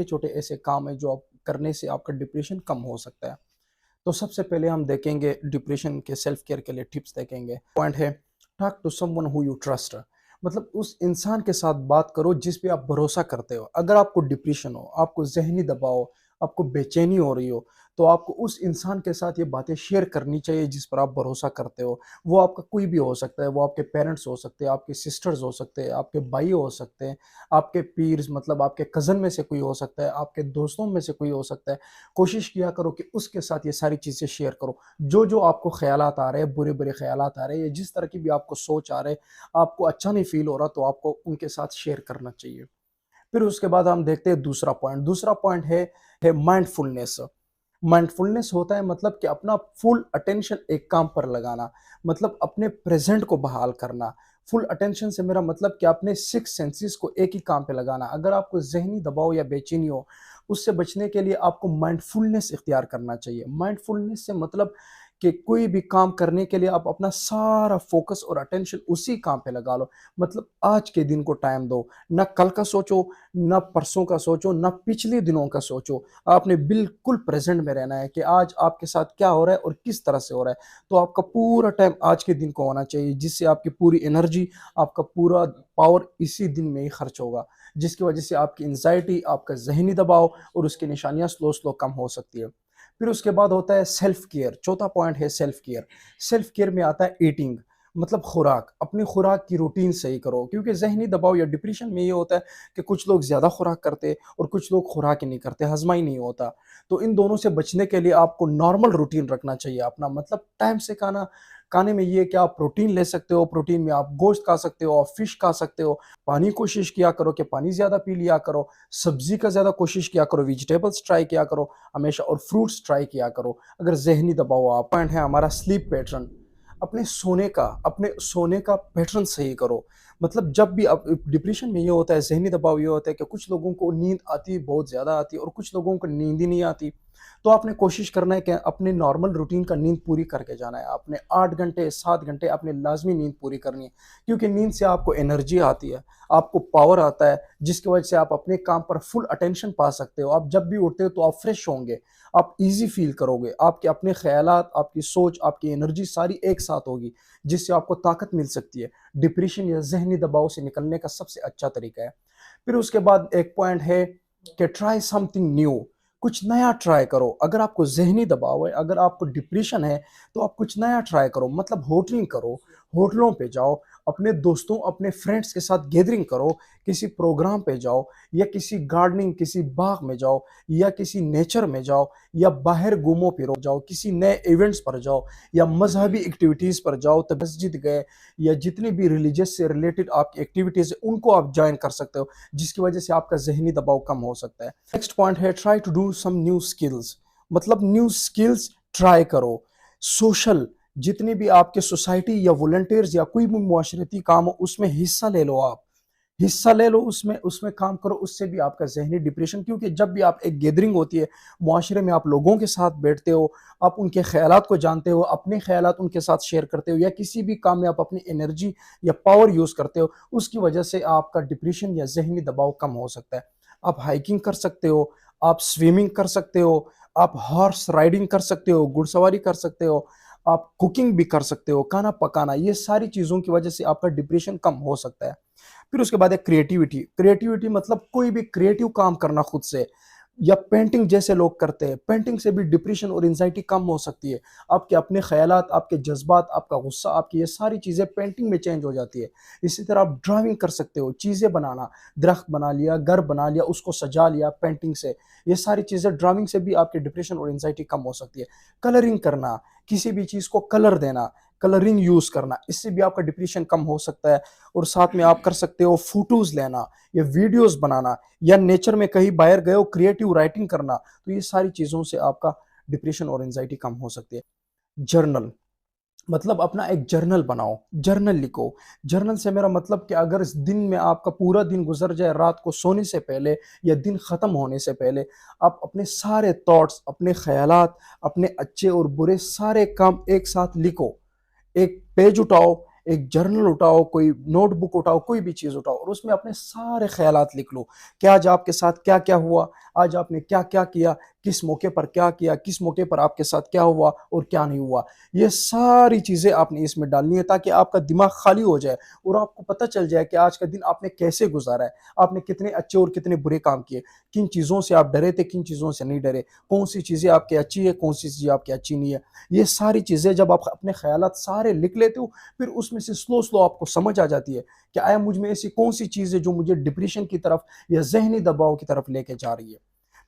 छोटे छोटे ऐसे काम है जो आप करने से आपका डिप्रेशन कम हो सकता है। तो सबसे पहले हम देखेंगे डिप्रेशन के सेल्फ केयर के लिए टिप्स देखेंगे। पॉइंट है, talk to someone who you trust. मतलब उस इंसान के साथ बात करो जिस पे आप भरोसा करते हो। अगर आपको डिप्रेशन हो, आपको जहनी दबाव, आपको बेचैनी हो रही हो, तो आपको उस इंसान के साथ ये बातें शेयर करनी चाहिए जिस पर आप भरोसा करते हो। वो आपका कोई भी हो सकता है, वो आपके पेरेंट्स हो सकते हैं, आपके सिस्टर्स हो सकते हैं, आपके भाई हो सकते हैं, आपके पीर्स मतलब आपके कज़न में से कोई हो सकता है, आपके दोस्तों में से कोई हो सकता है। कोशिश किया करो कि उसके साथ ये सारी चीज़ें शेयर करो। जो आपको ख़यालात आ रहे हैं, बुरे-बुरे ख़यालात आ रहे हैं या जिस तरह की भी आपको सोच आ रहे हैं, आपको अच्छा नहीं फ़ील हो रहा, तो आपको उनके साथ शेयर करना चाहिए। फिर उसके बाद हम देखते हैं दूसरा पॉइंट। दूसरा पॉइंट है माइंडफुलनेस। माइंडफुलनेस होता है मतलब कि अपना फुल अटेंशन एक काम पर लगाना, मतलब अपने प्रेजेंट को बहाल करना। फुल अटेंशन से मेरा मतलब कि अपने सिक्स सेंसेस को एक ही काम पे लगाना। अगर आपको जहनी दबाव या बेचैनी हो, उससे बचने के लिए आपको माइंडफुलनेस इख्तियार करना चाहिए। माइंडफुलनेस से मतलब कि कोई भी काम करने के लिए आप अपना सारा फोकस और अटेंशन उसी काम पे लगा लो। मतलब आज के दिन को टाइम दो, ना कल का सोचो, ना परसों का सोचो, ना पिछले दिनों का सोचो। आपने बिल्कुल प्रेजेंट में रहना है कि आज आपके साथ क्या हो रहा है और किस तरह से हो रहा है। तो आपका पूरा टाइम आज के दिन को होना चाहिए, जिससे आपकी पूरी एनर्जी, आपका पूरा पावर इसी दिन में ही खर्च होगा, जिसकी वजह से आपकी एंजाइटी, आपका जहनी दबाव और उसकी निशानियां स्लो स्लो कम हो सकती है। फिर उसके बाद होता है सेल्फ केयर। चौथा पॉइंट है सेल्फ केयर। सेल्फ केयर में आता है ईटिंग, मतलब खुराक। अपनी खुराक की रूटीन सही करो, क्योंकि जहनी दबाव या डिप्रेशन में ये होता है कि कुछ लोग ज़्यादा खुराक करते और कुछ लोग खुराक ही नहीं करते, हजमा ही नहीं होता। तो इन दोनों से बचने के लिए आपको नॉर्मल रूटीन रखना चाहिए अपना, मतलब टाइम से खाना खाने में ये है कि आप प्रोटीन ले सकते हो, प्रोटीन में आप गोश्त खा सकते हो, आप फिश खा सकते हो। पानी कोशिश किया करो कि पानी ज़्यादा पी लिया करो, सब्जी का ज़्यादा कोशिश किया करो, वेजिटेबल्स ट्राई किया करो हमेशा, और फ्रूट्स ट्राई किया करो अगर जहनी दबाव आ। पॉइंट है हमारा स्लीप पैटर्न। अपने सोने का पैटर्न सही करो। मतलब जब भी आप डिप्रेशन में ये होता है, ज़हनी दबाव ये होता है कि कुछ लोगों को नींद आती है, बहुत ज़्यादा आती है, और कुछ लोगों को नींद ही नहीं आती। तो आपने कोशिश करना है कि अपने नॉर्मल रूटीन का नींद पूरी करके जाना है। आपने 8 घंटे, 7 घंटे आपने लाज़मी नींद पूरी करनी है, क्योंकि नींद से आपको एनर्जी आती है, आपको पावर आता है, जिसकी वजह से आप अपने काम पर फुल अटेंशन पा सकते हो। आप जब भी उठते हो तो आप फ्रेश होंगे, आप ईज़ी फ़ील करोगे, आपके अपने ख़यालात, आपकी सोच, आपकी एनर्जी सारी एक साथ होगी, जिससे आपको ताकत मिल सकती है। डिप्रेशन या ज़हनी दबाव से निकलने का सबसे अच्छा तरीका है। फिर उसके बाद एक पॉइंट है कि ट्राई समथिंग न्यू। कुछ नया ट्राई करो। अगर आपको ज़हनी दबाव है, अगर आपको डिप्रेशन है, तो आप कुछ नया ट्राई करो, मतलब होटलिंग करो, होटलों पे जाओ, अपने दोस्तों, अपने फ्रेंड्स के साथ गैदरिंग करो, किसी प्रोग्राम पे जाओ, या किसी गार्डनिंग, किसी बाग में जाओ, या किसी नेचर में जाओ, या बाहर घूमो फिरो जाओ, किसी नए इवेंट्स पर जाओ, या मज़हबी एक्टिविटीज़ पर जाओ, तो मस्जिद गए, या जितनी भी रिलीजियस से रिलेटेड आपकी एक्टिविटीज़ है उनको आप जॉइन कर सकते हो, जिसकी वजह से आपका ज़हनी दबाव कम हो सकता है। नेक्स्ट पॉइंट है try to do some new skills. मतलब न्यू स्किल्स ट्राई करो। सोशल, जितनी भी आपके सोसाइटी या वॉलंटियर्स या कोई भी मुआशरती काम हो, उसमें हिस्सा ले लो। आप हिस्सा ले लो, उसमें उसमें काम करो। उससे भी आपका ज़हनी डिप्रेशन, क्योंकि जब भी आप एक गैदरिंग होती है, मुआशरे में आप लोगों के साथ बैठते हो, आप उनके ख़यालात को जानते हो, अपने ख़यालात उनके साथ शेयर करते हो, या किसी भी काम में आप अपनी एनर्जी या पावर यूज़ करते हो, उसकी वजह से आपका डिप्रेशन या ज़हनी दबाव कम हो सकता है। आप हाइकिंग कर सकते हो, आप स्विमिंग कर सकते हो, आप हॉर्स राइडिंग कर सकते हो, घुड़सवारी कर सकते हो, आप कुकिंग भी कर सकते हो, खाना पकाना। ये सारी चीज़ों की वजह से आपका डिप्रेशन कम हो सकता है। फिर उसके बाद है क्रिएटिविटी। क्रिएटिविटी मतलब कोई भी क्रिएटिव काम करना खुद से, या पेंटिंग जैसे लोग करते हैं। पेंटिंग से भी डिप्रेशन और एंजाइटी कम हो सकती है। आपके अपने ख्यालात, आपके जज्बात, आपका गुस्सा, आपकी ये सारी चीज़ें पेंटिंग में चेंज हो जाती है। इसी तरह आप ड्राइंग कर सकते हो, चीज़ें बनाना, दरख्त बना लिया, घर बना लिया, उसको सजा लिया पेंटिंग से। ये सारी चीज़ें ड्राइंग से भी आपके डिप्रेशन और एंजाइटी कम हो सकती है। कलरिंग करना, किसी भी चीज़ को कलर देना, कलरिंग यूज़ करना, इससे भी आपका डिप्रेशन कम हो सकता है। और साथ में आप कर सकते हो फोटोज़ लेना, या वीडियोज़ बनाना, या नेचर में कहीं बाहर गए हो क्रिएटिव राइटिंग करना। तो ये सारी चीज़ों से आपका डिप्रेशन और एंजाइटी कम हो सकती है। जर्नल, मतलब अपना एक जर्नल बनाओ, जर्नल लिखो। जर्नल से मेरा मतलब कि अगर इस दिन में आपका पूरा दिन गुजर जाए, रात को सोने से पहले या दिन ख़त्म होने से पहले, आप अपने सारे थॉट्स, अपने ख़यालात, अपने अच्छे और बुरे सारे काम एक साथ लिखो। एक पेज उठाओ, एक जर्नल उठाओ, कोई नोटबुक उठाओ, कोई भी चीज़ उठाओ और उसमें अपने सारे ख़यालात लिख लो कि आज आपके साथ क्या-क्या हुआ, आज आपने क्या-क्या किया, किस मौके पर क्या किया, किस मौके पर आपके साथ क्या हुआ और क्या नहीं हुआ। ये सारी चीज़ें आपने इसमें डालनी है ताकि आपका दिमाग खाली हो जाए और आपको पता चल जाए कि आज का दिन आपने कैसे गुज़ारा है, आपने कितने अच्छे और कितने बुरे काम किए, किन चीज़ों से आप डरे थे, किन चीज़ों से नहीं डरे, कौन-सी चीज़ें आपकी अच्छी है, कौन-सी चीज़ें आपकी अच्छी नहीं है। ये सारी चीज़ें जब आप अपने ख़यालात सारे लिख लेते हो, फिर उसमें से स्लो-स्लो आपको समझ आ जाती है कि आया मुझ में ऐसी कौन-सी चीज़ है जो मुझे डिप्रेशन की तरफ या ज़हनी दबाव की तरफ लेके जा रही है।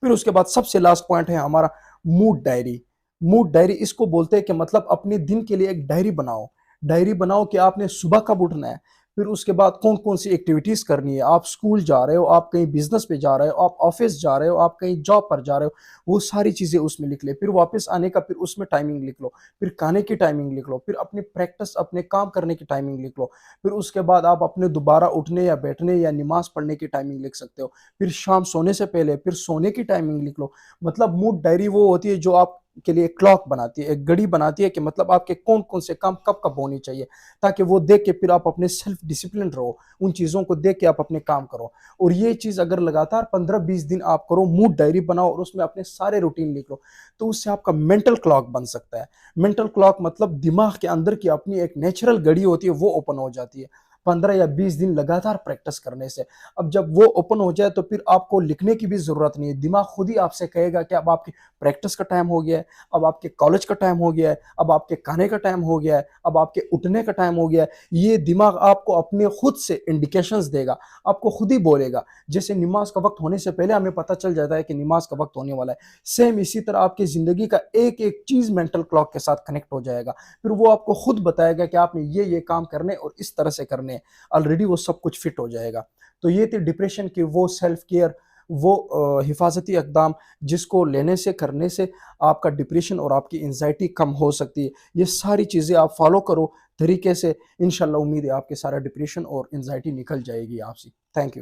फिर उसके बाद सबसे लास्ट पॉइंट है हमारा मूड डायरी। मूड डायरी इसको बोलते हैं कि मतलब अपने दिन के लिए एक डायरी बनाओ। डायरी बनाओ कि आपने सुबह कब उठना है, फिर उसके बाद कौन-कौन सी एक्टिविटीज़ करनी है। आप स्कूल जा रहे हो, आप कहीं बिज़नेस पे जा रहे हो, आप ऑफ़िस जा रहे हो, आप कहीं जॉब पर जा रहे हो, वो सारी चीज़ें उसमें लिख लें। फिर वापस आने का फिर उसमें टाइमिंग लिख लो, फिर खाने की टाइमिंग लिख लो, फिर अपनी प्रैक्टिस अपने काम करने की टाइमिंग लिख लो। फिर उसके बाद आप अपने दोबारा उठने या बैठने या नमाज़ पढ़ने की टाइमिंग लिख सकते हो। फिर शाम सोने से पहले फिर सोने की टाइमिंग लिख लो। मतलब मूड डायरी वो होती है जो आप के लिए क्लॉक बनाती है, एक घड़ी बनाती है कि मतलब आपके कौन-कौन से काम कब-कब होने चाहिए, ताकि वो देख के फिर आप अपने सेल्फ डिसिप्लिन रहो, उन चीज़ों को देख के आप अपने काम करो। और ये चीज़ अगर लगातार 15-20 दिन आप करो, मूड डायरी बनाओ और उसमें अपने सारे रूटीन लिख लो, तो उससे आपका मेंटल क्लॉक बन सकता है। मेंटल क्लॉक मतलब दिमाग के अंदर की अपनी एक नेचुरल घड़ी होती है, वो ओपन हो जाती है। 15 या 20 दिन लगातार प्रैक्टिस करने से। अब जब वो ओपन हो जाए तो फिर आपको लिखने की भी ज़रूरत नहीं है। दिमाग खुद ही आपसे कहेगा कि अब आपकी प्रैक्टिस का टाइम हो गया है, अब आपके कॉलेज का टाइम हो गया है, अब आपके खाने का टाइम हो गया है, अब आपके उठने का टाइम हो गया है। ये दिमाग आपको अपने खुद से इंडिकेशंस देगा, आपको खुद ही बोलेगा। जैसे नमाज़ का वक़्त होने से पहले हमें पता चल जाता है कि नमाज़ का वक़्त होने वाला है। सेम इसी तरह आपकी ज़िंदगी का एक-एक चीज़ मेंटल क्लॉक के साथ कनेक्ट हो जाएगा। फिर वो आपको खुद बताएगा कि आपने ये काम करने और इस तरह से करने हैं। ऑलरेडी वो सब कुछ फिट हो जाएगा। तो ये थी डिप्रेशन की वो सेल्फ केयर, वो हिफाज़ती इक़दाम जिसको लेने से, करने से आपका डिप्रेशन और आपकी एंग्ज़ायटी कम हो सकती है। ये सारी चीज़ें आप फ़ॉलो करो तरीके से, इंशाअल्लाह उम्मीद है आपके सारा डिप्रेशन और एंग्ज़ायटी निकल जाएगी आपसे। Thank you.